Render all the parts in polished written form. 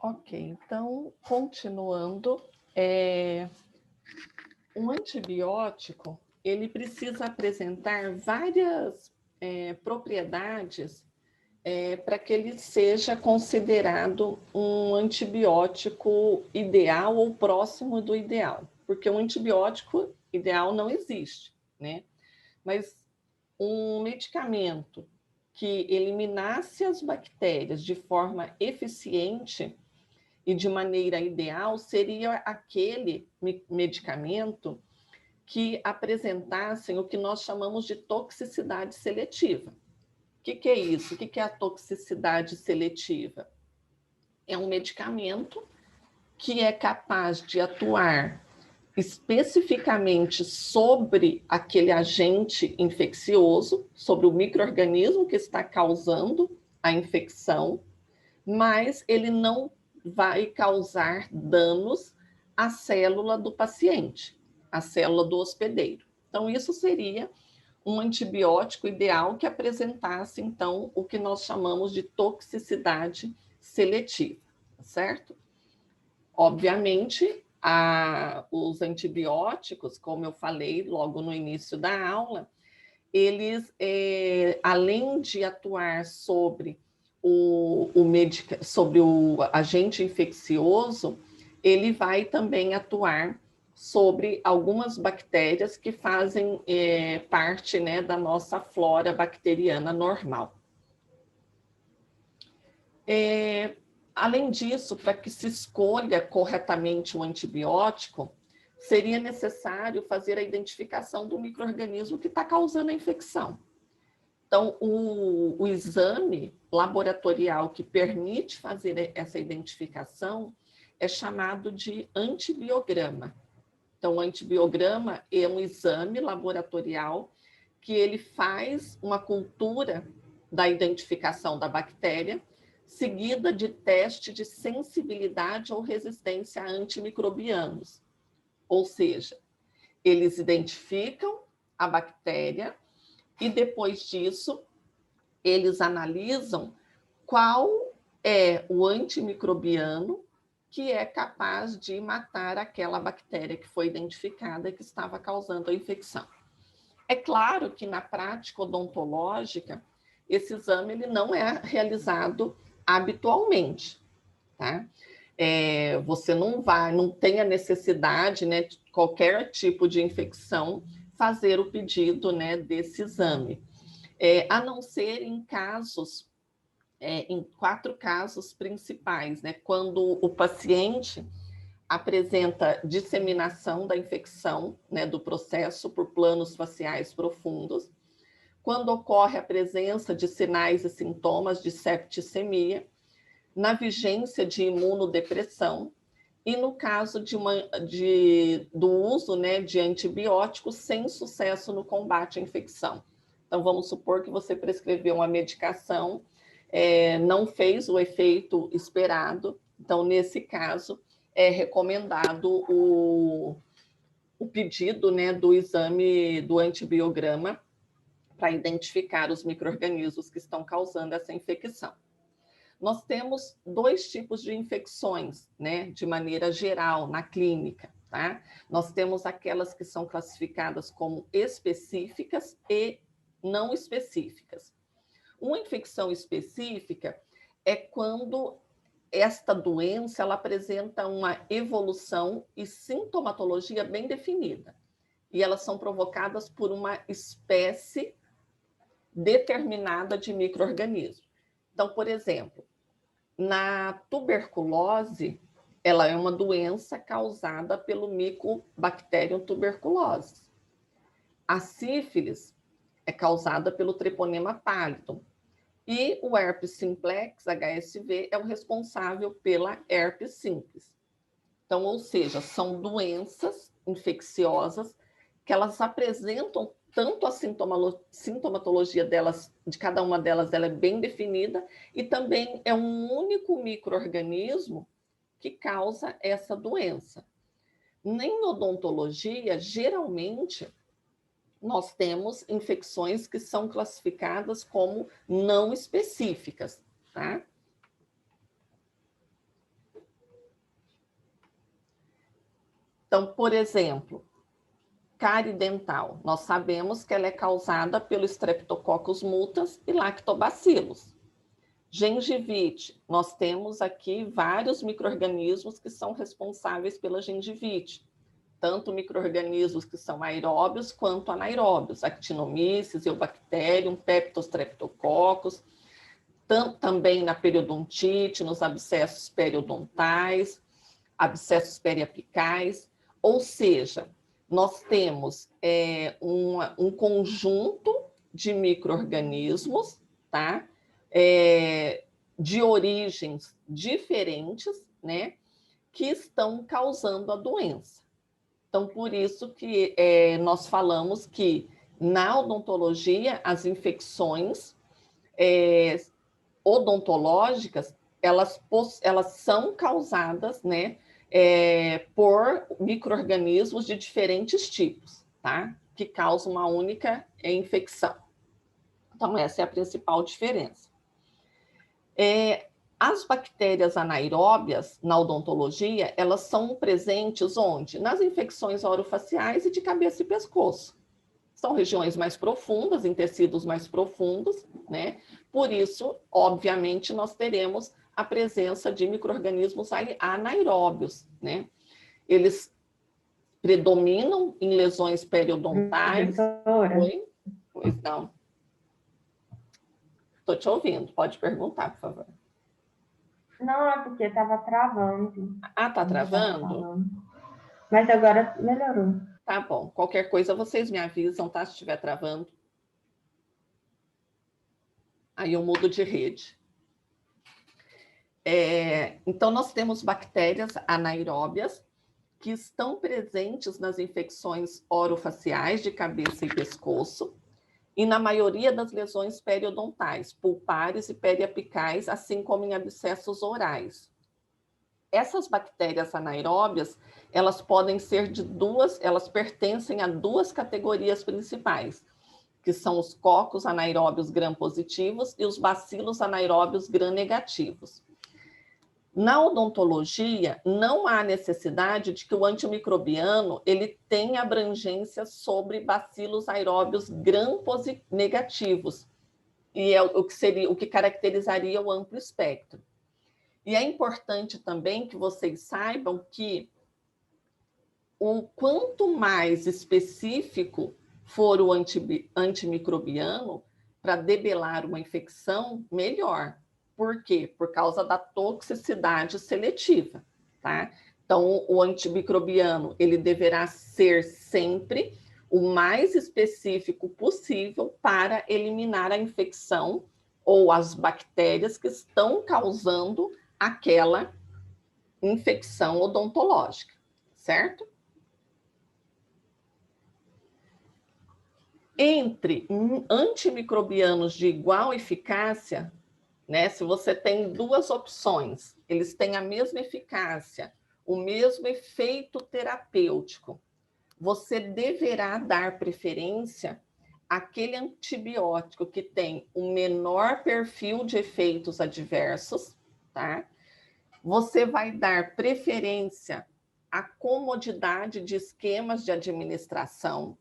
Ok, então, continuando, um antibiótico, ele precisa apresentar várias propriedades para que ele seja considerado um antibiótico ideal ou próximo do ideal, porque um antibiótico ideal não existe, né? Mas um medicamento que eliminasse as bactérias de forma eficiente e de maneira ideal seria aquele medicamento que apresentassem o que nós chamamos de toxicidade seletiva. O que é isso? O que é a toxicidade seletiva? É um medicamento que é capaz de atuar especificamente sobre aquele agente infeccioso, sobre o micro-organismo que está causando a infecção, mas ele não vai causar danos à célula do paciente, à célula do hospedeiro. Então, isso seria um antibiótico ideal que apresentasse, então, o que nós chamamos de toxicidade seletiva, certo? Obviamente, os antibióticos, como eu falei logo no início da aula, eles, além de atuar sobre sobre o agente infeccioso, ele vai também atuar sobre algumas bactérias que fazem parte, né, da nossa flora bacteriana normal. Além disso, para que se escolha corretamente o antibiótico, seria necessário fazer a identificação do micro-organismo que está causando a infecção. Então, o exame laboratorial que permite fazer essa identificação é chamado de antibiograma. Então, o antibiograma é um exame laboratorial que ele faz uma cultura da identificação da bactéria, seguida de teste de sensibilidade ou resistência a antimicrobianos. Ou seja, eles identificam a bactéria e depois disso eles analisam qual é o antimicrobiano que é capaz de matar aquela bactéria que foi identificada e que estava causando a infecção. É claro que na prática odontológica, esse exame ele não é realizado habitualmente, tá? Você não tem a necessidade, né, de qualquer tipo de infecção, fazer o pedido, né, desse exame. A não ser em casos, em 4 casos principais, né, quando o paciente apresenta disseminação da infecção, né, do processo por planos faciais profundos, quando ocorre a presença de sinais e sintomas de septicemia, na vigência de imunodepressão e no caso do uso, né, de antibióticos sem sucesso no combate à infecção. Então, vamos supor que você prescreveu uma medicação, não fez o efeito esperado, então, nesse caso, é recomendado o pedido, né, do exame do antibiograma para identificar os micro-organismos que estão causando essa infecção. Nós temos 2 tipos de infecções, né, de maneira geral, na clínica, tá? Nós temos aquelas que são classificadas como específicas e não específicas. Uma infecção específica é quando esta doença ela apresenta uma evolução e sintomatologia bem definida. E elas são provocadas por uma espécie determinada de micro-organismo. Então, por exemplo, na tuberculose, ela é uma doença causada pelo Mycobacterium tuberculosis. A sífilis é causada pelo Treponema pallidum. E o herpes simplex, HSV, é o responsável pela herpes simples. Então, ou seja, são doenças infecciosas que elas apresentam tanto a sintomatologia delas, de cada uma delas, ela é bem definida, e também é um único micro-organismo que causa essa doença. Em odontologia, geralmente, nós temos infecções que são classificadas como não específicas, tá? Então, por exemplo, cárie dental. Nós sabemos que ela é causada pelo Streptococcus mutans e lactobacilos. Gengivite. Nós temos aqui vários micro-organismos que são responsáveis pela gengivite. Tanto micro-organismos que são aeróbios quanto anaeróbios. Actinomyces, Eubacterium, Peptostreptococcus. Também na periodontite, nos abscessos periodontais, abscessos periapicais. Ou seja, nós temos um conjunto de micro-organismos, tá? De origens diferentes, né? Que estão causando a doença. Então, por isso que nós falamos que na odontologia, as infecções odontológicas, elas são causadas, né, por micro-organismos de diferentes tipos, tá? Que causam uma única infecção. Então, essa é a principal diferença. As bactérias anaeróbias, na odontologia, elas são presentes onde? Nas infecções orofaciais e de cabeça e pescoço. São regiões mais profundas, em tecidos mais profundos, né? Por isso, obviamente, nós teremos a presença de micro-organismos anaeróbios, né? Eles predominam em lesões periodontais. Oi? Pois não. Estou te ouvindo, pode perguntar, por favor. Não, é porque estava travando. Ah, tá travando? Mas agora melhorou. Tá bom. Qualquer coisa vocês me avisam, tá? Se estiver travando. Aí eu mudo de rede. Então, nós temos bactérias anaeróbias que estão presentes nas infecções orofaciais de cabeça e pescoço e na maioria das lesões periodontais, pulpares e periapicais, assim como em abscessos orais. Essas bactérias anaeróbias, elas podem ser elas pertencem a duas categorias principais, que são os cocos anaeróbios gram-positivos e os bacilos anaeróbios gram-negativos. Na odontologia, não há necessidade de que o antimicrobiano ele tenha abrangência sobre bacilos aeróbios gram-negativos, e é o que caracterizaria o amplo espectro. E é importante também que vocês saibam que o quanto mais específico for o antimicrobiano para debelar uma infecção, melhor. Por quê? Por causa da toxicidade seletiva, tá? Então, o antimicrobiano, ele deverá ser sempre o mais específico possível para eliminar a infecção ou as bactérias que estão causando aquela infecção odontológica, certo? Entre antimicrobianos de igual eficácia, né, se você tem duas opções, eles têm a mesma eficácia, o mesmo efeito terapêutico, você deverá dar preferência àquele antibiótico que tem o menor perfil de efeitos adversos, tá? Você vai dar preferência à comodidade de esquemas de administração.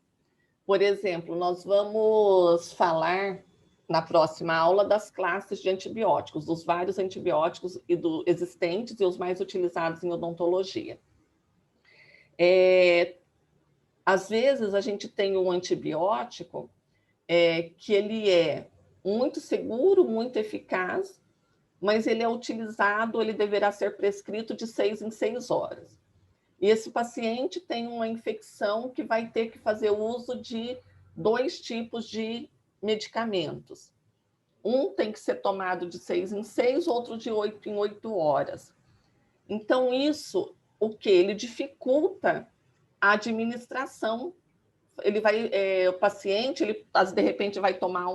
Por exemplo, nós vamos falar na próxima aula das classes de antibióticos, dos vários antibióticos existentes e os mais utilizados em odontologia. Às vezes, a gente tem um antibiótico que ele é muito seguro, muito eficaz, mas ele é utilizado, ele deverá ser prescrito de 6 em 6 horas. E esse paciente tem uma infecção que vai ter que fazer uso de 2 tipos de medicamentos. Um tem que ser tomado de 6 em 6, outro de 8 em 8 horas. Então, isso, o que? Ele dificulta a administração. O paciente, de repente, vai tomar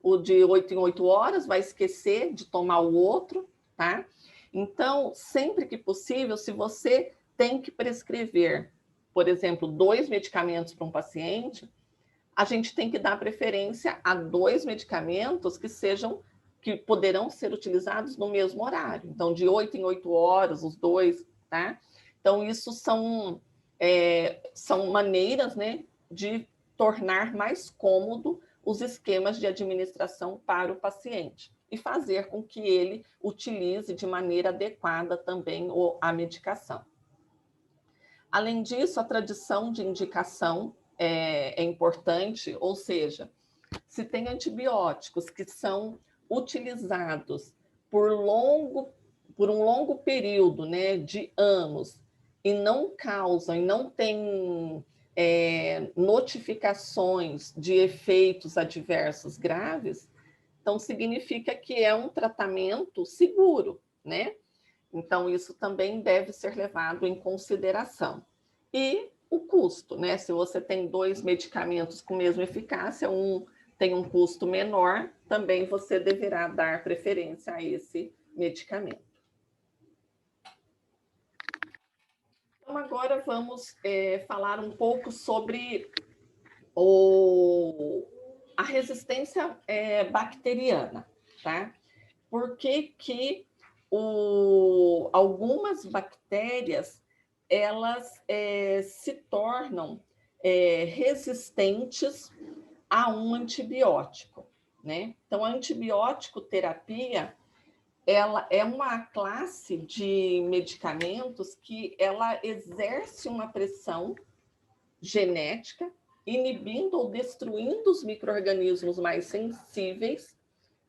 o de 8 em 8 horas, vai esquecer de tomar o outro, tá? Então, sempre que possível, se você tem que prescrever, por exemplo, 2 medicamentos para um paciente, a gente tem que dar preferência a 2 medicamentos que poderão ser utilizados no mesmo horário. Então, de 8 em 8 horas, os 2, tá? Então, isso são são maneiras, né, de tornar mais cômodo os esquemas de administração para o paciente e fazer com que ele utilize de maneira adequada também a medicação. Além disso, a tradição de indicação é importante, ou seja, se tem antibióticos que são utilizados por um longo período, né, de anos, e não causam, e não tem notificações de efeitos adversos graves, então significa que é um tratamento seguro, né? Então, isso também deve ser levado em consideração. E o custo, né? Se você tem 2 medicamentos com a mesma eficácia, um tem um custo menor, também você deverá dar preferência a esse medicamento. Então, agora vamos falar um pouco sobre a resistência bacteriana, tá? Por que que algumas bactérias elas se tornam resistentes a um antibiótico, né? Então, a antibiótico terapia ela é uma classe de medicamentos que ela exerce uma pressão genética, inibindo ou destruindo os micro-organismos mais sensíveis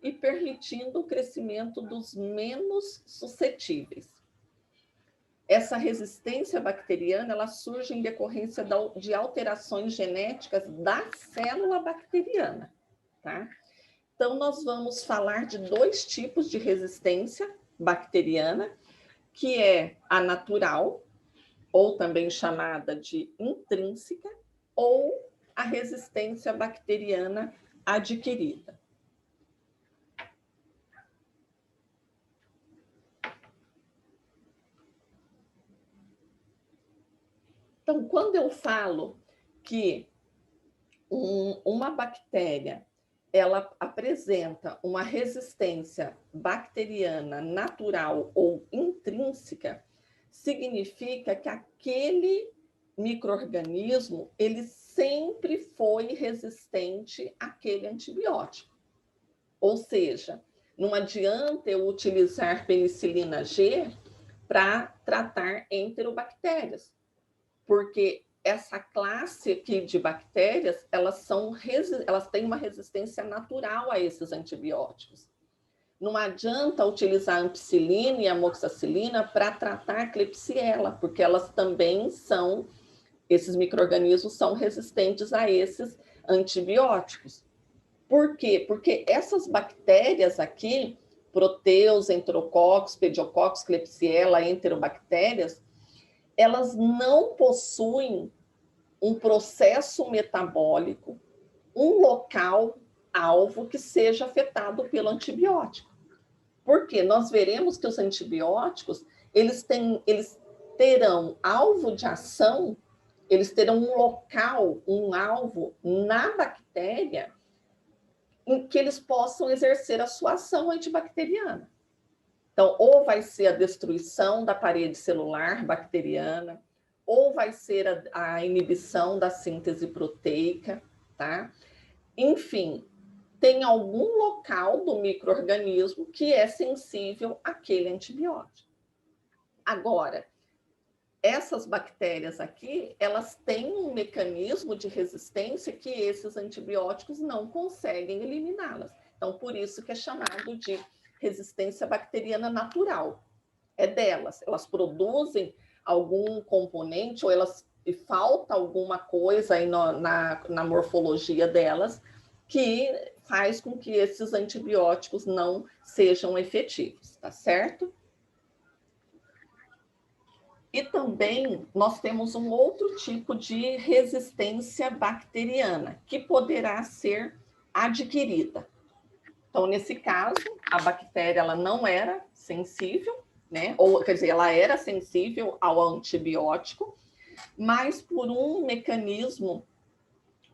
e permitindo o crescimento dos menos suscetíveis. Essa resistência bacteriana ela surge em decorrência de alterações genéticas da célula bacteriana, tá? Então, nós vamos falar de 2 tipos de resistência bacteriana, que é a natural, ou também chamada de intrínseca, ou a resistência bacteriana adquirida. Então, quando eu falo que uma bactéria ela apresenta uma resistência bacteriana natural ou intrínseca, significa que aquele micro-organismo ele sempre foi resistente àquele antibiótico. Ou seja, não adianta eu utilizar penicilina G para tratar enterobactérias, porque essa classe aqui de bactérias, elas têm uma resistência natural a esses antibióticos. Não adianta utilizar a ampicilina e a amoxicilina para tratar a Klebsiella, porque elas também esses micro-organismos são resistentes a esses antibióticos. Por quê? Porque essas bactérias aqui, proteus, enterococcus, pediococcus, Klebsiella, enterobactérias, elas não possuem um processo metabólico, um local alvo que seja afetado pelo antibiótico. Porque nós veremos que os antibióticos, eles terão alvo de ação, eles terão um local, um alvo na bactéria em que eles possam exercer a sua ação antibacteriana. Então, ou vai ser a destruição da parede celular bacteriana, ou vai ser a inibição da síntese proteica, tá? Enfim, tem algum local do micro-organismo que é sensível àquele antibiótico. Agora, essas bactérias aqui, elas têm um mecanismo de resistência que esses antibióticos não conseguem eliminá-las. Então, por isso que é chamado de resistência bacteriana natural. É delas, elas produzem algum componente ou falta alguma coisa aí na morfologia delas que faz com que esses antibióticos não sejam efetivos, tá certo? E também nós temos um outro tipo de resistência bacteriana que poderá ser adquirida. Então, nesse caso, a bactéria ela não era sensível, né? Ou, quer dizer, ela era sensível ao antibiótico, mas por um mecanismo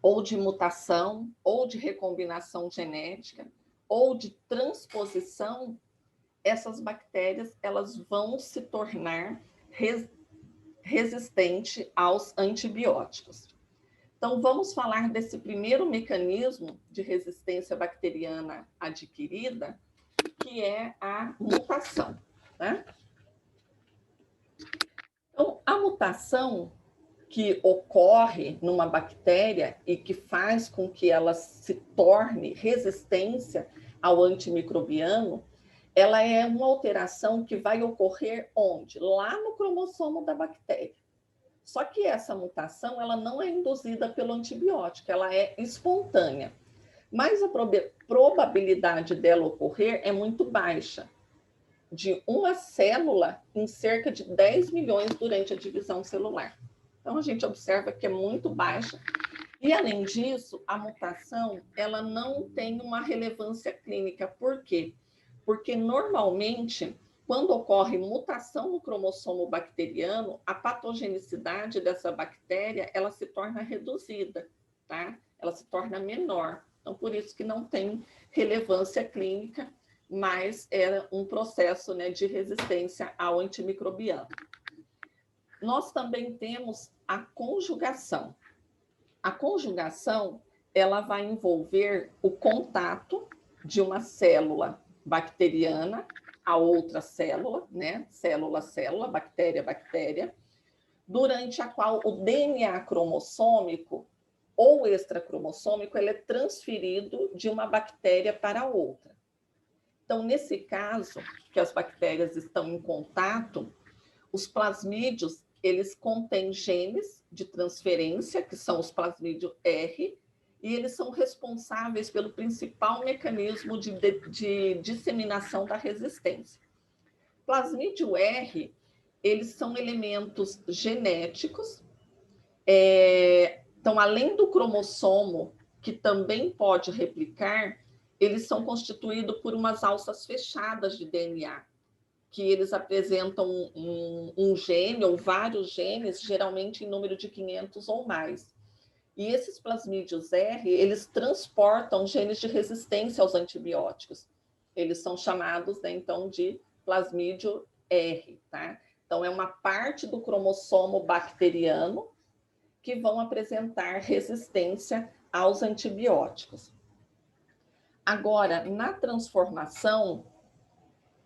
ou de mutação, ou de recombinação genética, ou de transposição, essas bactérias elas vão se tornar resistente aos antibióticos. Então, vamos falar desse primeiro mecanismo de resistência bacteriana adquirida, que é a mutação, né? Então, a mutação que ocorre numa bactéria e que faz com que ela se torne resistência ao antimicrobiano, ela é uma alteração que vai ocorrer onde? Lá no cromossomo da bactéria. Só que essa mutação, ela não é induzida pelo antibiótico, ela é espontânea. Mas a probabilidade dela ocorrer é muito baixa, de uma célula em cerca de 10 milhões durante a divisão celular. Então, a gente observa que é muito baixa. E, além disso, a mutação, ela não tem uma relevância clínica. Por quê? Porque, normalmente, quando ocorre mutação no cromossomo bacteriano, a patogenicidade dessa bactéria, ela se torna reduzida, tá? Ela se torna menor. Então, por isso que não tem relevância clínica, mas era um processo, né, de resistência ao antimicrobiano. Nós também temos a conjugação. A conjugação, ela vai envolver o contato de uma célula bacteriana a outra célula, né? Célula-célula, bactéria-bactéria, durante a qual o DNA cromossômico ou extracromossômico ele é transferido de uma bactéria para outra. Então, nesse caso, que as bactérias estão em contato, os plasmídios, eles contêm genes de transferência, que são os plasmídios R, e eles são responsáveis pelo principal mecanismo de disseminação da resistência. Plasmídio R, eles são elementos genéticos, então, além do cromossomo, que também pode replicar, eles são constituídos por umas alças fechadas de DNA, que eles apresentam um gene ou vários genes, geralmente em número de 500 ou mais. E esses plasmídios R, eles transportam genes de resistência aos antibióticos. Eles são chamados, né, então, de plasmídio R, tá? Então, é uma parte do cromossomo bacteriano que vão apresentar resistência aos antibióticos. Agora, na transformação,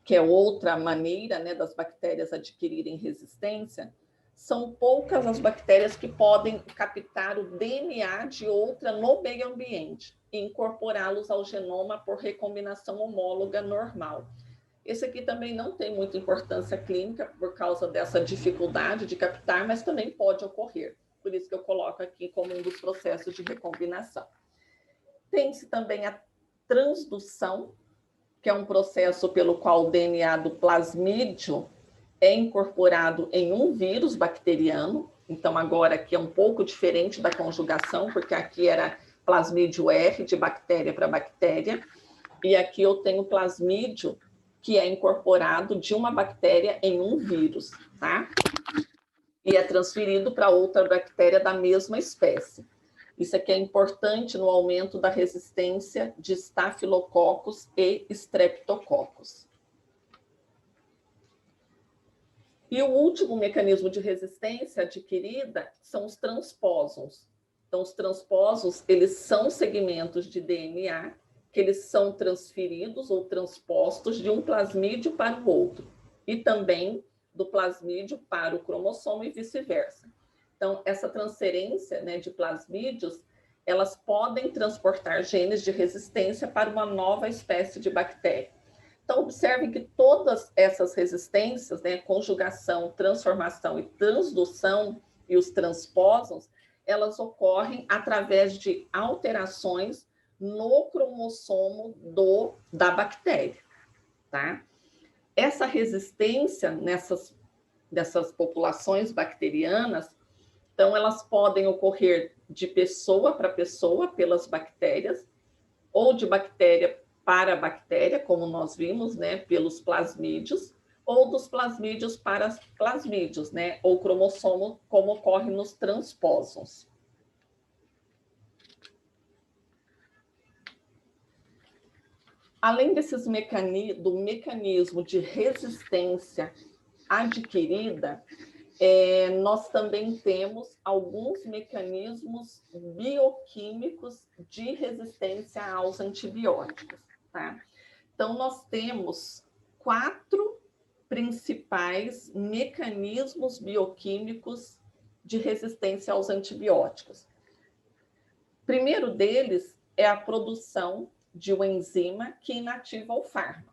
que é outra maneira, né, das bactérias adquirirem resistência, são poucas as bactérias que podem captar o DNA de outra no meio ambiente e incorporá-los ao genoma por recombinação homóloga normal. Esse aqui também não tem muita importância clínica por causa dessa dificuldade de captar, mas também pode ocorrer. Por isso que eu coloco aqui como um dos processos de recombinação. Tem-se também a transdução, que é um processo pelo qual o DNA do plasmídio é incorporado em um vírus bacteriano. Então, agora aqui é um pouco diferente da conjugação, porque aqui era plasmídio R, de bactéria para bactéria, e aqui eu tenho plasmídio, que é incorporado de uma bactéria em um vírus, tá? E é transferido para outra bactéria da mesma espécie. Isso aqui é importante no aumento da resistência de estafilococos e streptococcus. E o último mecanismo de resistência adquirida são os transpósons. Então, os transpósons, eles são segmentos de DNA que eles são transferidos ou transpostos de um plasmídio para o outro, e também do plasmídio para o cromossomo e vice-versa. Então, essa transferência, né, de plasmídios, elas podem transportar genes de resistência para uma nova espécie de bactéria. Então, observem que todas essas resistências, né, conjugação, transformação e transdução e os transpósons, elas ocorrem através de alterações no cromossomo da bactéria, tá? Essa resistência dessas populações bacterianas, então, elas podem ocorrer de pessoa para pessoa pelas bactérias, ou de bactéria para bactéria, como nós vimos, né, pelos plasmídios, ou dos plasmídios para plasmídios, né, ou cromossomo, como ocorre nos transpósons. Além desses do mecanismo de resistência adquirida, nós também temos alguns mecanismos bioquímicos de resistência aos antibióticos, tá? Então, nós temos 4 principais mecanismos bioquímicos de resistência aos antibióticos. O primeiro deles é a produção de uma enzima que inativa o fármaco.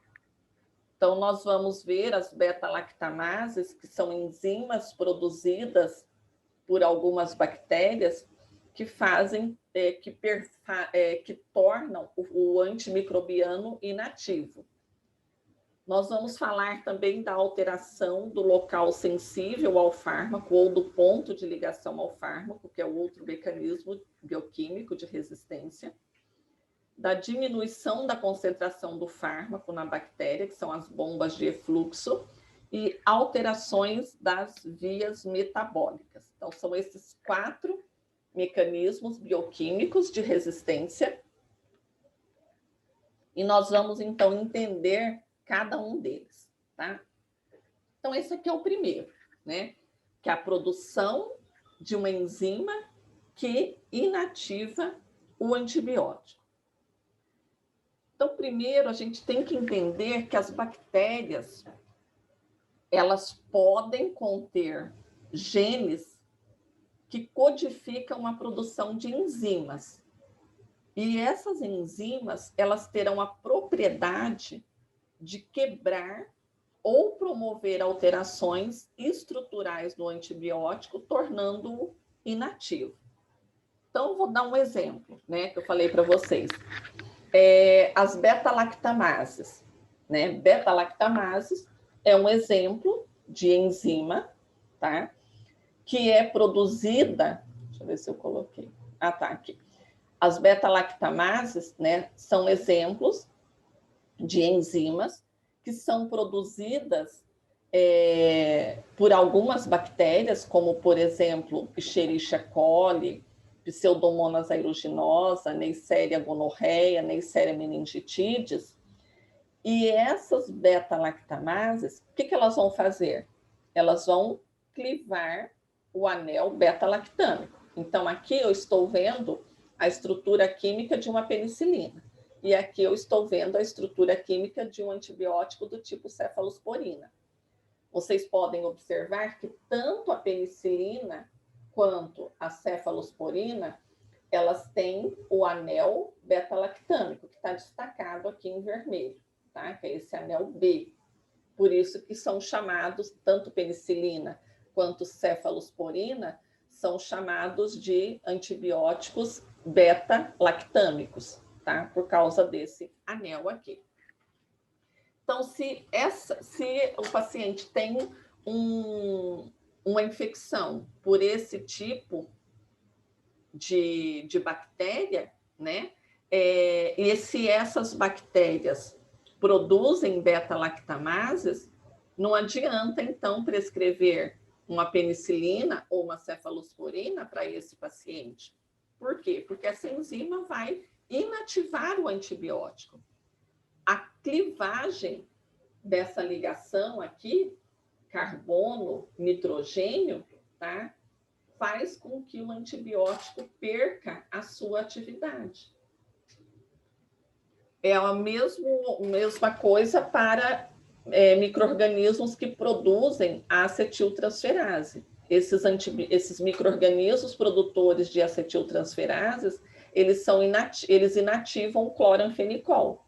Então, nós vamos ver as beta-lactamases, que são enzimas produzidas por algumas bactérias que fazem, que tornam o antimicrobiano inativo. Nós vamos falar também da alteração do local sensível ao fármaco ou do ponto de ligação ao fármaco, que é outro mecanismo bioquímico de resistência, da diminuição da concentração do fármaco na bactéria, que são as bombas de efluxo, e alterações das vias metabólicas. Então, são esses 4 mecanismos bioquímicos de resistência. E nós vamos, então, entender cada um deles, tá? Então, esse aqui é o primeiro, né? Que é a produção de uma enzima que inativa o antibiótico. Então, primeiro, a gente tem que entender que as bactérias, elas podem conter genes que codificam a produção de enzimas. E essas enzimas, elas terão a propriedade de quebrar ou promover alterações estruturais no antibiótico, tornando-o inativo. Então, vou dar um exemplo, né, que eu falei para vocês. As beta-lactamases, né? Beta-lactamases é um exemplo de enzima, tá? Que é produzida, deixa eu ver se eu coloquei. Ah, tá, aqui. As beta-lactamases, né, são exemplos de enzimas que são produzidas por algumas bactérias, como, por exemplo, Escherichia coli, Pseudomonas aeruginosa, Neisseria gonorreia, Neisseria meningitidis. E essas beta-lactamases, o que elas vão fazer? Elas vão clivar o anel beta-lactâmico. Então, aqui eu estou vendo a estrutura química de uma penicilina. E aqui eu estou vendo a estrutura química de um antibiótico do tipo cefalosporina. Vocês podem observar que tanto a penicilina quanto a cefalosporina, elas têm o anel beta-lactâmico, que está destacado aqui em vermelho, tá? Que é esse anel B. Por isso que são chamados, tanto penicilina quanto cefalosporina, são chamados de antibióticos beta-lactâmicos, tá? Por causa desse anel aqui. Então, se o paciente tem uma infecção por esse tipo de bactéria, né? E se essas bactérias produzem beta-lactamases, não adianta, então, prescrever uma penicilina ou uma cefalosporina para esse paciente. Por quê? Porque essa enzima vai inativar o antibiótico. A clivagem dessa ligação aqui, carbono, nitrogênio, tá? Faz com que o antibiótico perca a sua atividade. É a mesma coisa para micro-organismos que produzem a acetiltransferase. Esses micro-organismos produtores de acetiltransferases, eles inativam o cloranfenicol.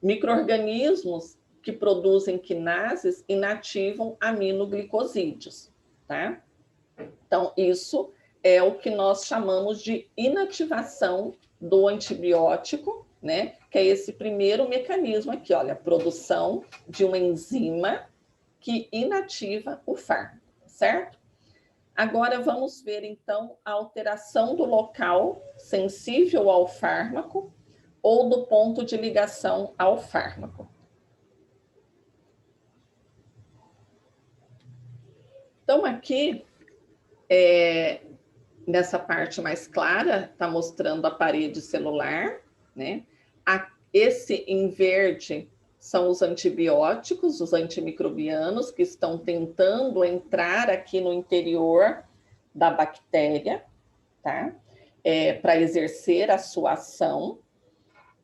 Micro-organismos que produzem quinases inativam aminoglicosídeos, tá? Então, isso é o que nós chamamos de inativação do antibiótico, né? Que é esse primeiro mecanismo aqui, olha, a produção de uma enzima que inativa o fármaco, certo? Agora vamos ver, então, a alteração do local sensível ao fármaco ou do ponto de ligação ao fármaco. Então, aqui, nessa parte mais clara, está mostrando a parede celular, né? Esse em verde são os antibióticos, os antimicrobianos, que estão tentando entrar aqui no interior da bactéria, tá? Para exercer a sua ação.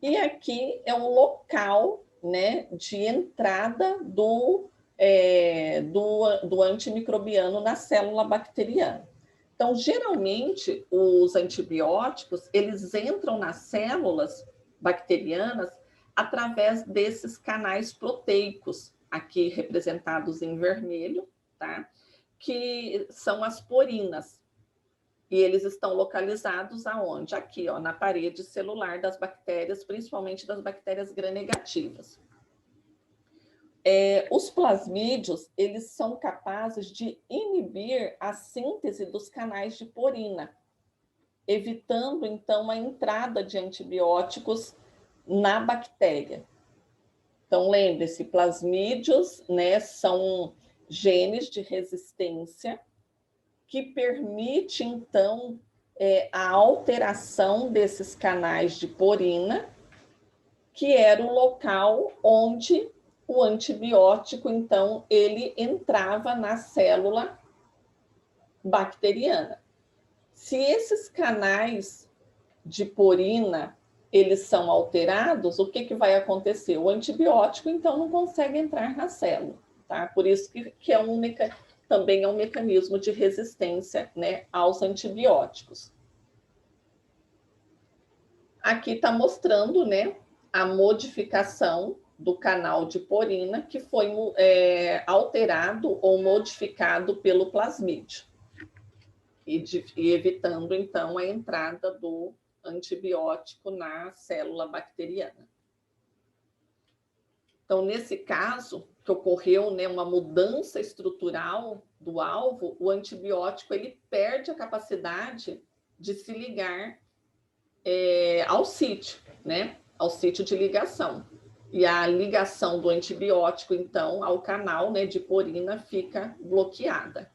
E aqui é um local, né, de entrada do antimicrobiano na célula bacteriana. Então, geralmente, os antibióticos, eles entram nas células bacterianas através desses canais proteicos, aqui representados em vermelho, tá? Que são as porinas. E eles estão localizados aonde? Aqui, ó, na parede celular das bactérias, principalmente das bactérias gram-negativas. Os plasmídios, eles são capazes de inibir a síntese dos canais de porina, evitando, então, a entrada de antibióticos na bactéria. Então, lembre-se, plasmídios, né, são genes de resistência que permite, então, a alteração desses canais de porina, que era o local onde o antibiótico, então, ele entrava na célula bacteriana. Se esses canais de porina, eles são alterados, o que vai acontecer? O antibiótico, então, não consegue entrar na célula, tá? Por isso que também é um mecanismo de resistência, né, aos antibióticos. Aqui está mostrando, né, a modificação do canal de porina que foi alterado ou modificado pelo plasmídio e evitando, então, a entrada do antibiótico na célula bacteriana. Então, nesse caso, que ocorreu, né, uma mudança estrutural do alvo, o antibiótico ele perde a capacidade de se ligar ao sítio, né, ao sítio de ligação. E a ligação do antibiótico, então, ao canal, né, de porina fica bloqueada.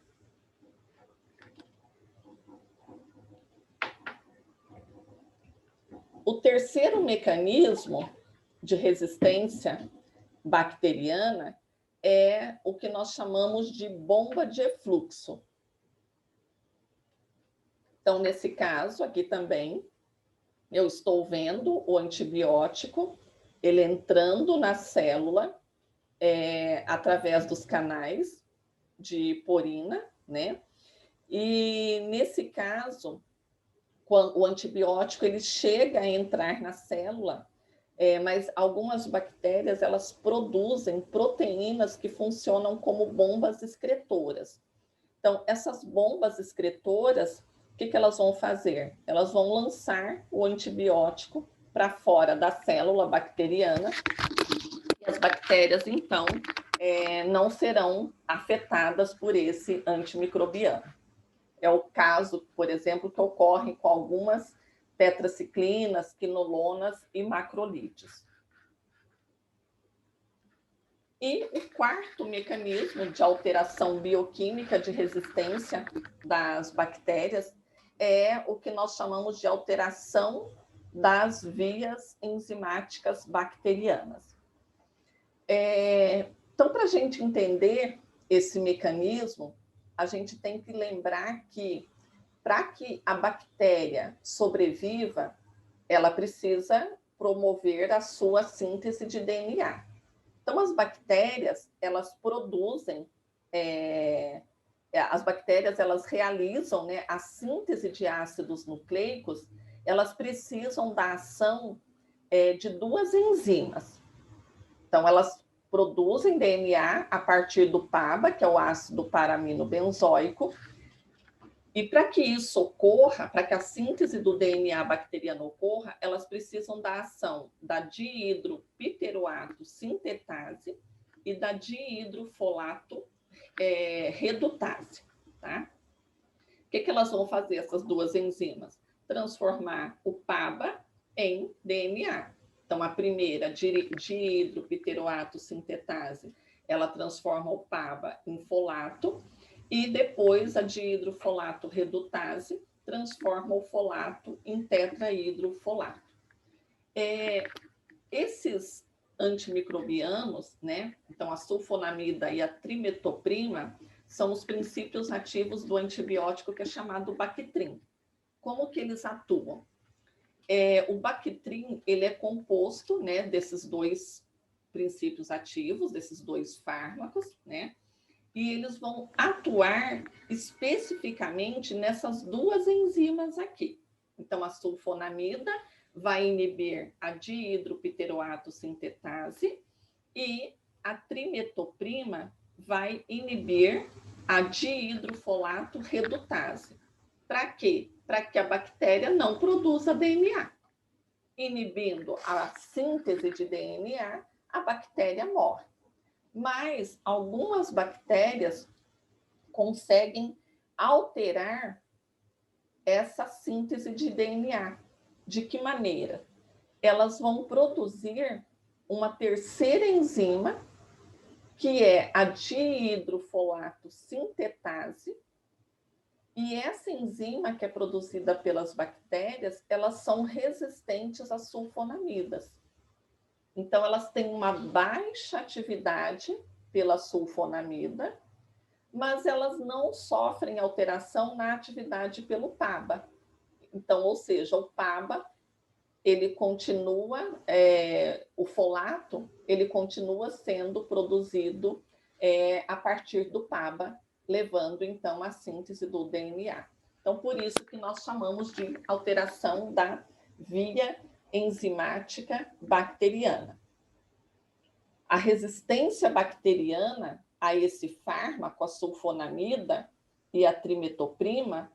O terceiro mecanismo de resistência bacteriana é o que nós chamamos de bomba de efluxo. Então, nesse caso aqui também, eu estou vendo o antibiótico, ele entrando na célula através dos canais de porina, né? E nesse caso, quando o antibiótico ele chega a entrar na célula, mas algumas bactérias elas produzem proteínas que funcionam como bombas excretoras. Então, essas bombas excretoras, o que elas vão fazer? Elas vão lançar o antibiótico para fora da célula bacteriana e as bactérias, então, não serão afetadas por esse antimicrobiano. É o caso, por exemplo, que ocorre com algumas tetraciclinas, quinolonas e macrolídeos. E o quarto mecanismo de alteração bioquímica de resistência das bactérias é o que nós chamamos de alteração das vias enzimáticas bacterianas. Então, para a gente entender esse mecanismo, a gente tem que lembrar que, para que a bactéria sobreviva, ela precisa promover a sua síntese de DNA. Então, as bactérias, elas produzem, as bactérias, elas realizam, né, a síntese de ácidos nucleicos, elas precisam da ação de duas enzimas. Então, elas produzem DNA a partir do PABA, que é o ácido paraminobenzoico, e para que isso ocorra, para que a síntese do DNA bacteriano ocorra, elas precisam da ação da dihidropiteroato sintetase e da dihidrofolato redutase. Tá? O que elas vão fazer, essas duas enzimas? Transformar o PABA em DNA. Então, a primeira, dihidropiteroato sintetase, ela transforma o PABA em folato, e depois a dihidrofolato redutase transforma o folato em tetrahidrofolato. Esses antimicrobianos, né? Então, a sulfonamida e a trimetoprima são os princípios ativos do antibiótico que é chamado Bactrim. Como que eles atuam? O Bactrim, ele é composto, né, desses dois princípios ativos, desses dois fármacos, né? E eles vão atuar especificamente nessas duas enzimas aqui. Então, a sulfonamida vai inibir a dihidropiteroato sintetase e a trimetoprima vai inibir a dihidrofolato redutase. Para quê? Para que a bactéria não produza DNA. Inibindo a síntese de DNA, a bactéria morre. Mas algumas bactérias conseguem alterar essa síntese de DNA. De que maneira? Elas vão produzir uma terceira enzima, que é a dihidrofolato sintetase, e essa enzima que é produzida pelas bactérias, elas são resistentes às sulfonamidas. Então, elas têm uma baixa atividade pela sulfonamida, mas elas não sofrem alteração na atividade pelo PABA. Então, ou seja, o PABA, ele continua, o folato, ele continua sendo produzido a partir do PABA, levando, então, à síntese do DNA. Então, por isso que nós chamamos de alteração da via enzimática bacteriana. A resistência bacteriana a esse fármaco, a sulfonamida e a trimetoprima,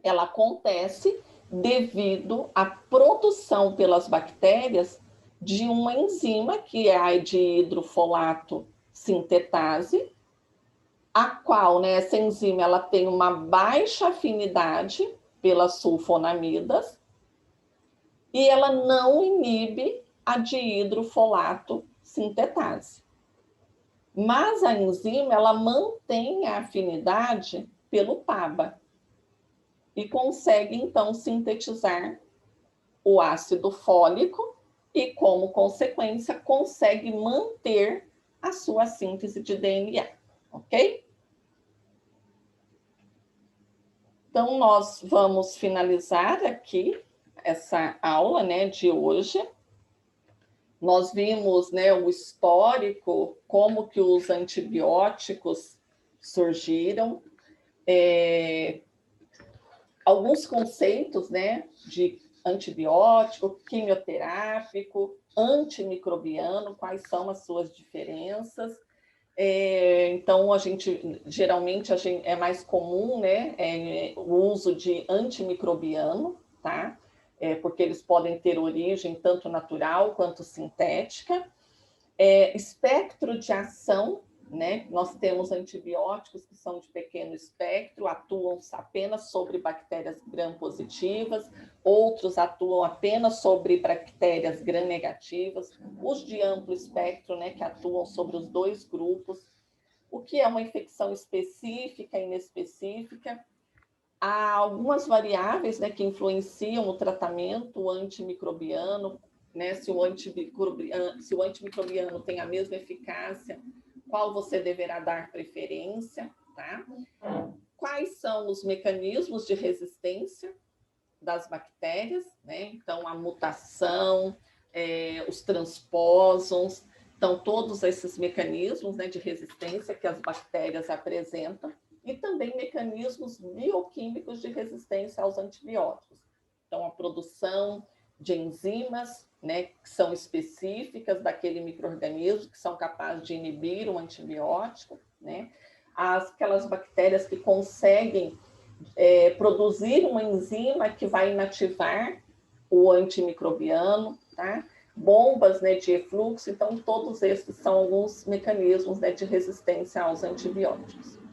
ela acontece devido à produção pelas bactérias de uma enzima, que é a dihidrofolato sintetase, a qual, né, essa enzima ela tem uma baixa afinidade pelas sulfonamidas e ela não inibe a dihidrofolato sintetase. Mas a enzima ela mantém a afinidade pelo PABA e consegue, então, sintetizar o ácido fólico e, como consequência, consegue manter a sua síntese de DNA, ok? Então, nós vamos finalizar aqui essa aula, né, de hoje. Nós vimos, né, o histórico, como que os antibióticos surgiram, alguns conceitos, né, de antibiótico, quimioterápico, antimicrobiano, quais são as suas diferenças. Então, geralmente é mais comum, né, o uso de antimicrobiano, tá? Porque eles podem ter origem tanto natural quanto sintética. Espectro de ação, né? Nós temos antibióticos que são de pequeno espectro, atuam apenas sobre bactérias gram-positivas, outros atuam apenas sobre bactérias gram-negativas, os de amplo espectro, né, que atuam sobre os dois grupos. O que é uma infecção específica e inespecífica? Há algumas variáveis, né, que influenciam o tratamento antimicrobiano, né? Se o antimicrobiano tem a mesma eficácia, qual você deverá dar preferência, tá? Quais são os mecanismos de resistência das bactérias, né? Então, a mutação, os transpósons, então, todos esses mecanismos, né, de resistência que as bactérias apresentam, e também mecanismos bioquímicos de resistência aos antibióticos. Então, a produção de enzimas, né, que são específicas daquele micro-organismo, que são capazes de inibir o antibiótico, né? Aquelas bactérias que conseguem produzir uma enzima que vai inativar o antimicrobiano, tá? Bombas, né, de efluxo, então todos esses são alguns mecanismos, né, de resistência aos antibióticos.